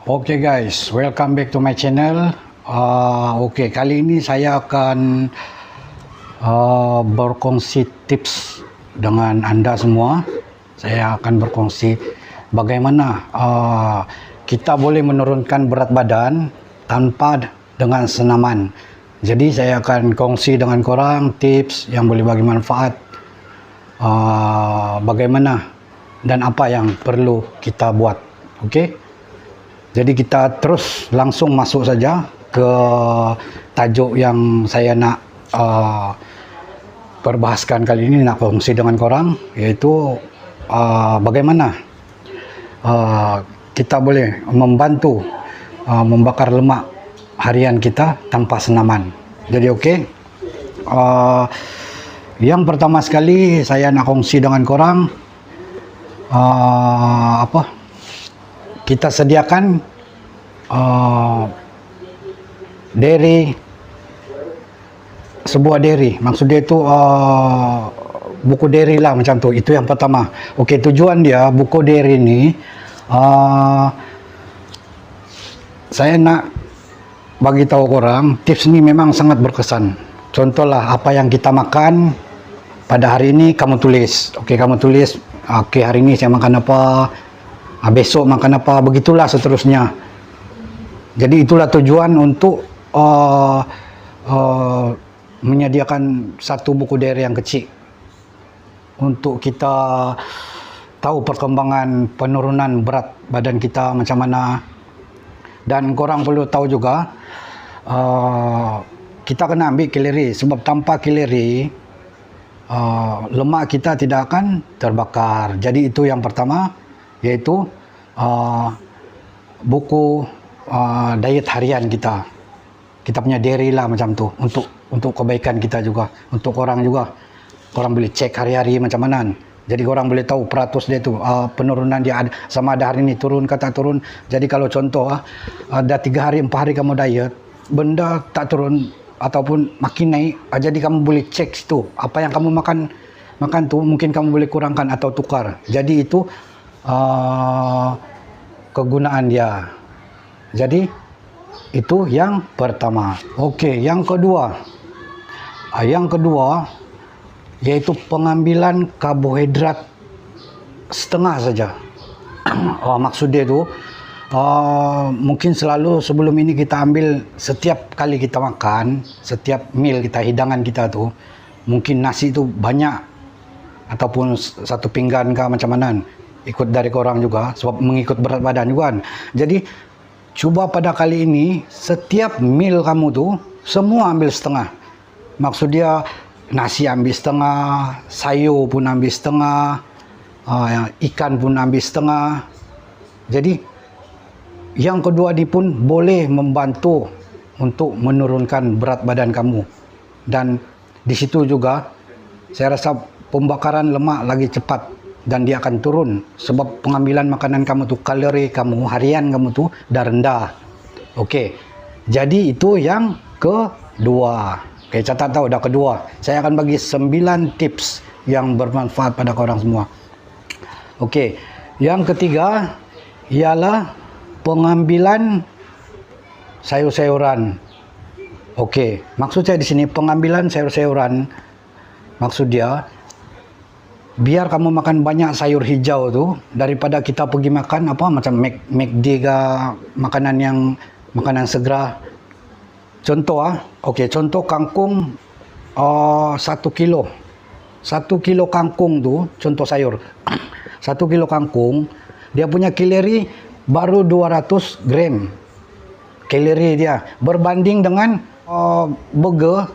Oke guys, welcome back to my channel. Oke, kali ini saya akan berkongsi tips dengan Anda semua. Saya akan berkongsi bagaimana kita boleh menurunkan berat badan tanpa dengan senaman. Jadi saya akan kongsi dengan korang tips yang boleh bagi manfaat, bagaimana dan apa yang perlu kita buat. Oke. Jadi kita terus langsung masuk saja ke tajuk yang saya nak perbahaskan kali ini, nak kongsi dengan korang, yaitu bagaimana kita boleh membantu membakar lemak harian kita tanpa senaman. Jadi yang pertama sekali saya nak kongsi dengan korang, kita sediakan sebuah dairy. Maksud dia itu buku dairy lah macam tu. Itu yang pertama. Okey, tujuan dia buku dairy ni, saya nak bagi tahu korang, tips ni memang sangat berkesan. Contohlah apa yang kita makan pada hari ini, kamu tulis. Okey, kamu tulis, okey, hari ini saya makan apa, besok makan apa, begitulah seterusnya. Jadi itulah tujuan untuk menyediakan satu buku diary yang kecil untuk kita tahu perkembangan penurunan berat badan kita macam mana. Dan korang perlu tahu juga, kita kena ambil kalori, sebab tanpa kalori lemak kita tidak akan terbakar. Jadi itu yang pertama, yaitu buku diet harian kita punya diary lah macam tu, untuk kebaikan kita juga, untuk korang juga. Korang boleh cek hari-hari macam mana. Jadi korang boleh tahu peratus dia tu, penurunan dia ada, sama ada hari ni turun ke tak turun. Jadi kalau contoh ada 3 hari 4 hari kamu diet, benda tak turun ataupun makin naik, jadi kamu boleh cek situ apa yang kamu makan tu, mungkin kamu boleh kurangkan atau tukar. Jadi itu kegunaan dia. Jadi itu yang pertama. Okey, yang kedua yaitu pengambilan karbohidrat setengah saja. Maksud dia tu, mungkin selalu sebelum ini kita ambil, setiap kali kita makan, setiap meal kita, hidangan kita tu, mungkin nasi tu banyak ataupun satu pinggan ke macam mana, ikut dari korang juga, sebab mengikut berat badan juga kan. Jadi cuba pada kali ini, setiap meal kamu tu semua ambil setengah. Maksud dia nasi ambil setengah, sayur pun ambil setengah, ikan pun ambil setengah. Jadi yang kedua ni pun boleh membantu untuk menurunkan berat badan kamu. Dan di situ juga saya rasa pembakaran lemak lagi cepat dan dia akan turun, sebab pengambilan makanan kamu tu, kalori kamu harian kamu tu dah rendah. Okey. Jadi itu yang kedua. Okey, catat tahu dah kedua. Saya akan bagi 9 tips yang bermanfaat pada korang semua. Okey. Yang ketiga ialah pengambilan sayur-sayuran. Okey, maksud saya di sini pengambilan sayur-sayuran, maksud dia biar kamu makan banyak sayur hijau tu daripada kita pergi makan apa macam McD ke, makanan segera. Contoh okey, contoh kangkung 1 kilo. 1 kilo kangkung tu, contoh sayur. 1 kilo kangkung, dia punya kalori baru 200 gram. Kalori dia berbanding dengan burger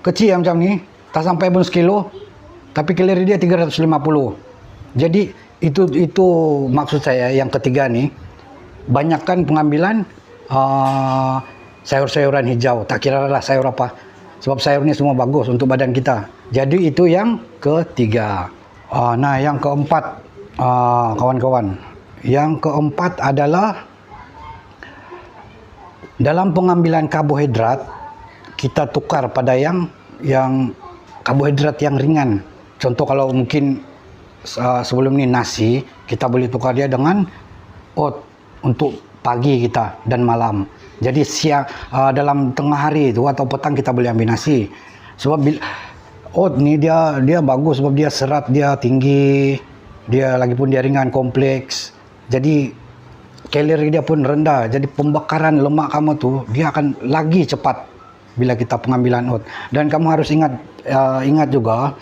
kecil macam ni, tak sampai pun sekilo, tapi kalori dia 350. Jadi itu maksud saya yang ketiga ni, banyakkan pengambilan sayur-sayuran hijau, tak kira lah sayur apa, sebab sayur ni semua bagus untuk badan kita. Jadi itu yang ketiga. Nah, yang keempat, kawan-kawan, yang keempat adalah dalam pengambilan karbohidrat, kita tukar pada yang karbohidrat yang ringan. Contoh kalau mungkin sebelum ni nasi, kita boleh tukar dia dengan oat. untuk pagi kita dan malam. Jadi siang dalam tengah hari itu atau petang kita boleh ambil nasi. Sebab oat ni dia bagus sebab dia serat dia tinggi, dia lagipun dia ringan, kompleks. Jadi kalori dia pun rendah. Jadi pembakaran lemak kamu tu dia akan lagi cepat bila kita pengambilan oat. Dan kamu harus ingat juga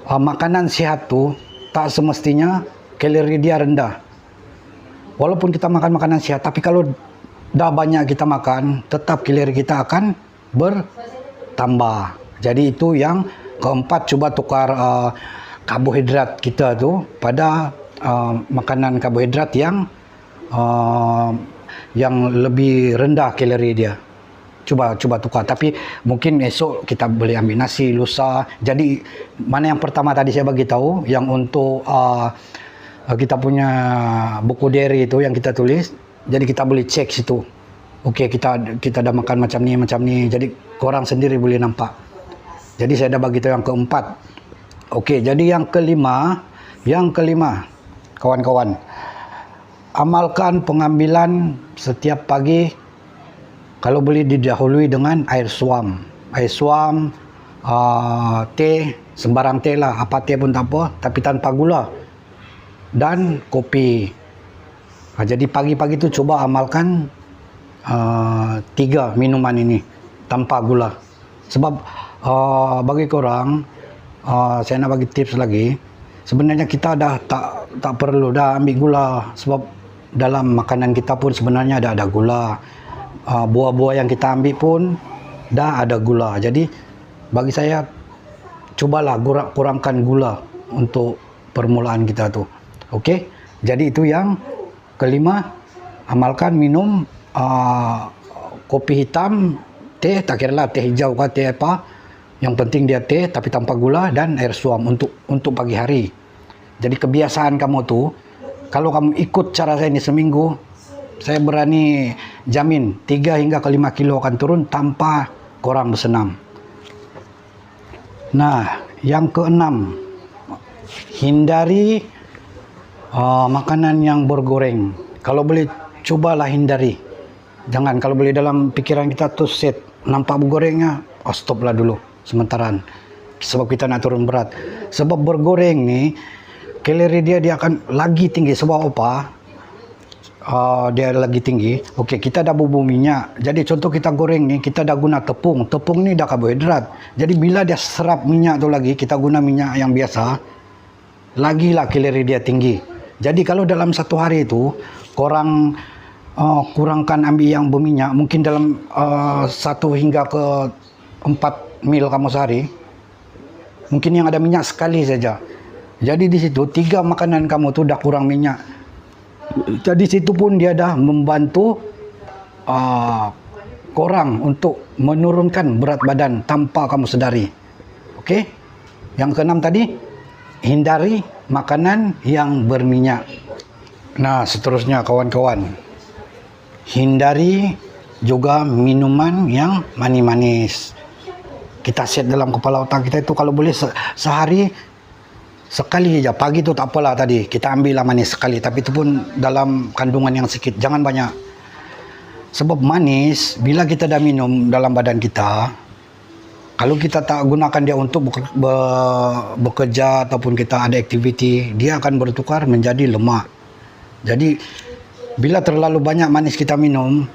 makanan sihat tu tak semestinya kalori dia rendah. Walaupun kita makan makanan sehat, tapi kalau dah banyak kita makan, tetap kalori kita akan bertambah. Jadi itu yang keempat, coba tukar karbohidrat kita tu pada makanan karbohidrat yang lebih rendah kalori dia. Coba tukar. Tapi mungkin esok kita boleh ambil nasi, lusa. Jadi mana yang pertama tadi saya bagi tahu, yang untuk kita punya buku diary itu yang kita tulis, jadi kita boleh cek situ. Okey, kita dah makan macam ni. Jadi korang sendiri boleh nampak. Jadi saya dah bagi tahu yang keempat. Okey, jadi yang kelima, kawan-kawan, amalkan pengambilan setiap pagi. Kalau boleh didahului dengan air suam, teh, sembarang teh lah, apa teh pun tak apa, tapi tanpa gula, dan kopi. Jadi pagi-pagi tu coba amalkan 3 minuman ini tanpa gula. Sebab bagi korang, saya nak bagi tips lagi. Sebenarnya kita dah tak perlu dah ambil gula, sebab dalam makanan kita pun sebenarnya ada gula. Buah-buah yang kita ambil pun dah ada gula. Jadi bagi saya, cubalah kurangkan gula untuk permulaan kita tu. Okey, jadi itu yang kelima, amalkan minum kopi hitam, teh, tak kira lah teh hijau ke teh apa, yang penting dia teh tapi tanpa gula, dan air suam untuk pagi hari. Jadi kebiasaan kamu tu, kalau kamu ikut cara saya ni seminggu, saya berani jamin 3 hingga ke 5 kilo akan turun tanpa korang bersenam. Nah, yang keenam, hindari makanan yang bergoreng. Kalau boleh, cubalah hindari. Jangan, kalau boleh dalam pikiran kita tu set, nampak bergorengnya, stoplah dulu sementara. Sebab kita nak turun berat. Sebab bergoreng ni, kalori dia akan lagi tinggi. Sebab apa? Dia lagi tinggi. Okey, kita dah bubuh minyak. Jadi contoh kita goreng ni, kita dah guna tepung. Tepung ni dah karbohidrat. Jadi bila dia serap minyak tu lagi, kita guna minyak yang biasa, lagilah kalori dia tinggi. Jadi kalau dalam satu hari itu korang kurangkan ambil yang berminyak, mungkin dalam 1 hingga ke 4 mil kamu sehari, mungkin yang ada minyak sekali saja. Jadi di situ 3 makanan kamu tu dah kurang minyak. Jadi situ pun dia dah membantu korang untuk menurunkan berat badan tanpa kamu sedari. Okey? Yang keenam tadi, hindari makanan yang berminyak. Nah, seterusnya kawan-kawan, hindari juga minuman yang manis-manis. Kita set dalam kepala otak kita itu, kalau boleh sehari sekali aja. Pagi tu tak apalah, tadi kita ambil lah manis sekali, tapi itu pun dalam kandungan yang sikit, jangan banyak. Sebab manis, bila kita dah minum dalam badan kita, kalau kita tak gunakan dia untuk bekerja ataupun kita ada aktiviti, dia akan bertukar menjadi lemak. Jadi bila terlalu banyak manis kita minum,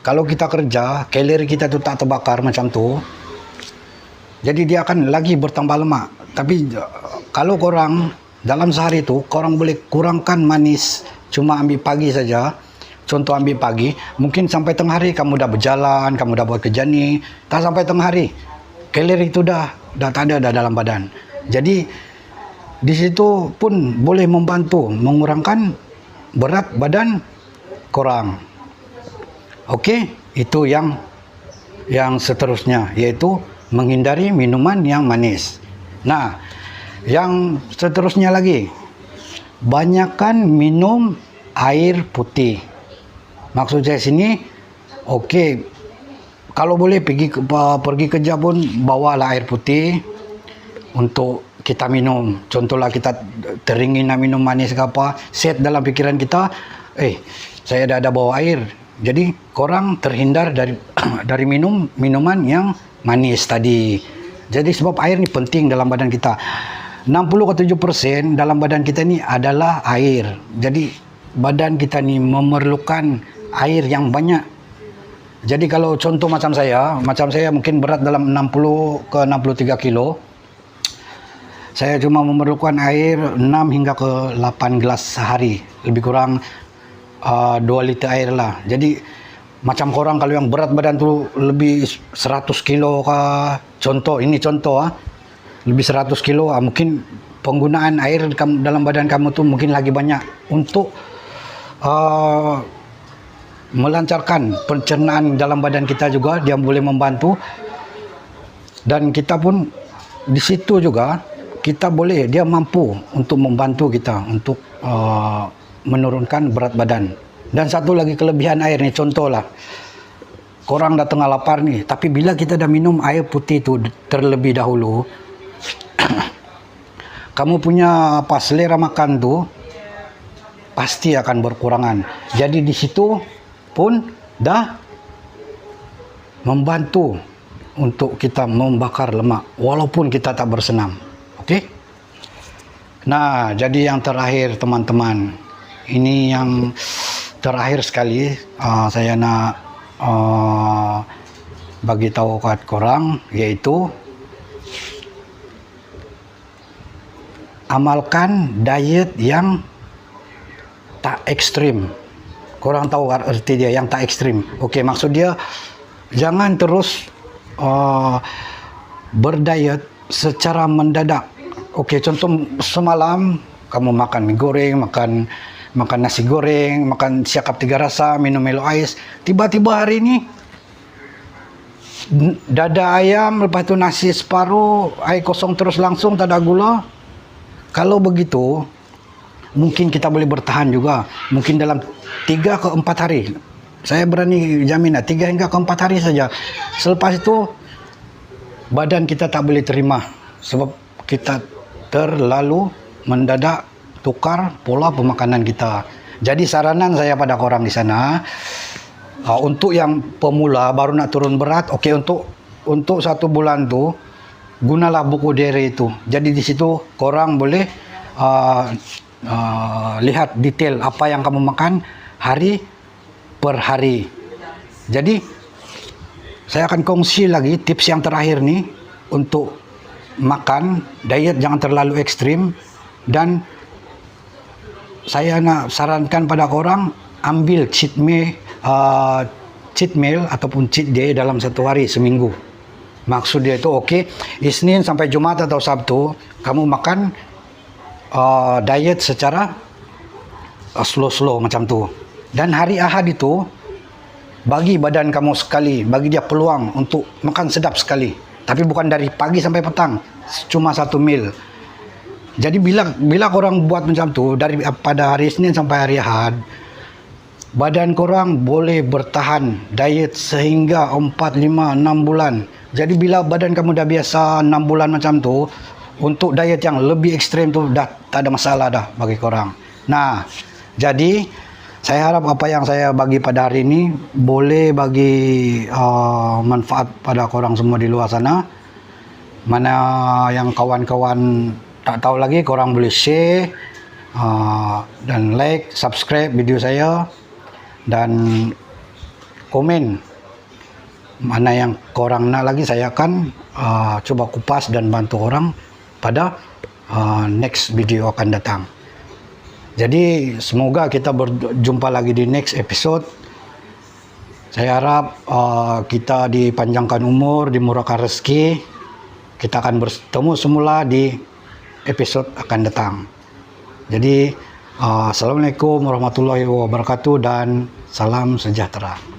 kalau kita kerja, kalori kita tu tak terbakar macam tu, jadi dia akan lagi bertambah lemak. Tapi kalau korang dalam sehari tu, korang boleh kurangkan manis, cuma ambil pagi saja. Contoh ambil pagi, mungkin sampai tengah hari kamu dah berjalan, kamu dah buat kerja ni, tak sampai tengah hari, kalori itu dah tak ada dah dalam badan. Jadi di situ pun boleh membantu mengurangkan berat badan korang. Okey, itu yang seterusnya, iaitu menghindari minuman yang manis. Nah, yang seterusnya lagi, banyakkan minum air putih. Maksud saya sini, okey, kalau boleh pergi kerja pun bawalah air putih untuk kita minum. Contohlah kita teringin nak minum manis ke apa, set dalam fikiran kita, saya ada bawa air. Jadi korang terhindar dari dari minuman yang manis tadi. Jadi sebab air ni penting dalam badan kita. 60 ke 70% dalam badan kita ni adalah air. Jadi badan kita ni memerlukan air yang banyak. Jadi kalau contoh macam saya mungkin berat dalam 60 ke 63 kilo. Saya cuma memerlukan air 6 hingga ke 8 gelas sehari. Lebih kurang 2 liter air lah. Jadi macam korang kalau yang berat badan tu lebih 100 kilo kah, ini contoh lebih 100 kilo, mungkin penggunaan air dalam badan kamu tu mungkin lagi banyak untuk melancarkan pencernaan dalam badan kita juga. Dia boleh membantu, dan kita pun di situ juga dia mampu untuk membantu kita untuk menurunkan berat badan. Dan satu lagi kelebihan air ni, contohlah korang dah tengah lapar ni, tapi bila kita dah minum air putih tu terlebih dahulu, kamu punya selera makan tu pasti akan berkurangan. Jadi di situ pun dah membantu untuk kita membakar lemak walaupun kita tak bersenam. Okey? Nah, jadi yang terakhir teman-teman, ini yang terakhir sekali saya nak bagi tahu kat korang, iaitu amalkan diet yang tak ekstrim. Korang tahu arti dia yang tak ekstrim. Okey, maksud dia jangan terus berdiet secara mendadak. Okey, contoh semalam kamu makan mie goreng, makan nasi goreng, makan siakap 3 rasa, minum Milo Ice. Tiba-tiba hari ini dada ayam, lepas tu nasi separuh, air kosong terus langsung, tak ada gula. Kalau begitu, mungkin kita boleh bertahan juga. Mungkin dalam 3 ke 4 hari. Saya berani jamin 3 hingga ke 4 hari saja. Selepas itu, badan kita tak boleh terima. Sebab kita terlalu mendadak tukar pola pemakanan kita. Jadi saranan saya pada korang di sana, untuk yang pemula baru nak turun berat, okey, untuk 1 bulan tu gunalah buku diary itu. Jadi di situ korang boleh lihat detail apa yang kamu makan hari per hari. Jadi saya akan kongsi lagi tips yang terakhir ni untuk makan diet jangan terlalu ekstrim, dan saya nak sarankan pada korang ambil cheat meal ataupun cheat day dalam 1 hari seminggu. Maksud dia itu okey, Isnin sampai Jumaat atau Sabtu kamu makan diet secara slow macam tu, dan hari Ahad itu bagi badan kamu sekali, bagi dia peluang untuk makan sedap sekali, tapi bukan dari pagi sampai petang, cuma 1 meal. Jadi bila korang buat macam tu pada hari Isnin sampai hari Ahad, badan korang boleh bertahan diet sehingga 4, 5, 6 bulan. Jadi bila badan kamu dah biasa 6 bulan macam tu, untuk diet yang lebih ekstrim tu dah tak ada masalah dah bagi korang. Nah, jadi saya harap apa yang saya bagi pada hari ini boleh bagi manfaat pada korang semua di luar sana. Mana yang kawan-kawan tak tahu lagi, korang boleh share dan like, subscribe video saya, dan komen mana yang korang nak lagi. Saya akan cuba kupas dan bantu orang pada next video akan datang. Jadi semoga kita berjumpa lagi di next episode. Saya harap kita dipanjangkan umur, dimurahkan rezeki. Kita akan bertemu semula di episode akan datang. Jadi assalamualaikum warahmatullahi wabarakatuh dan salam sejahtera.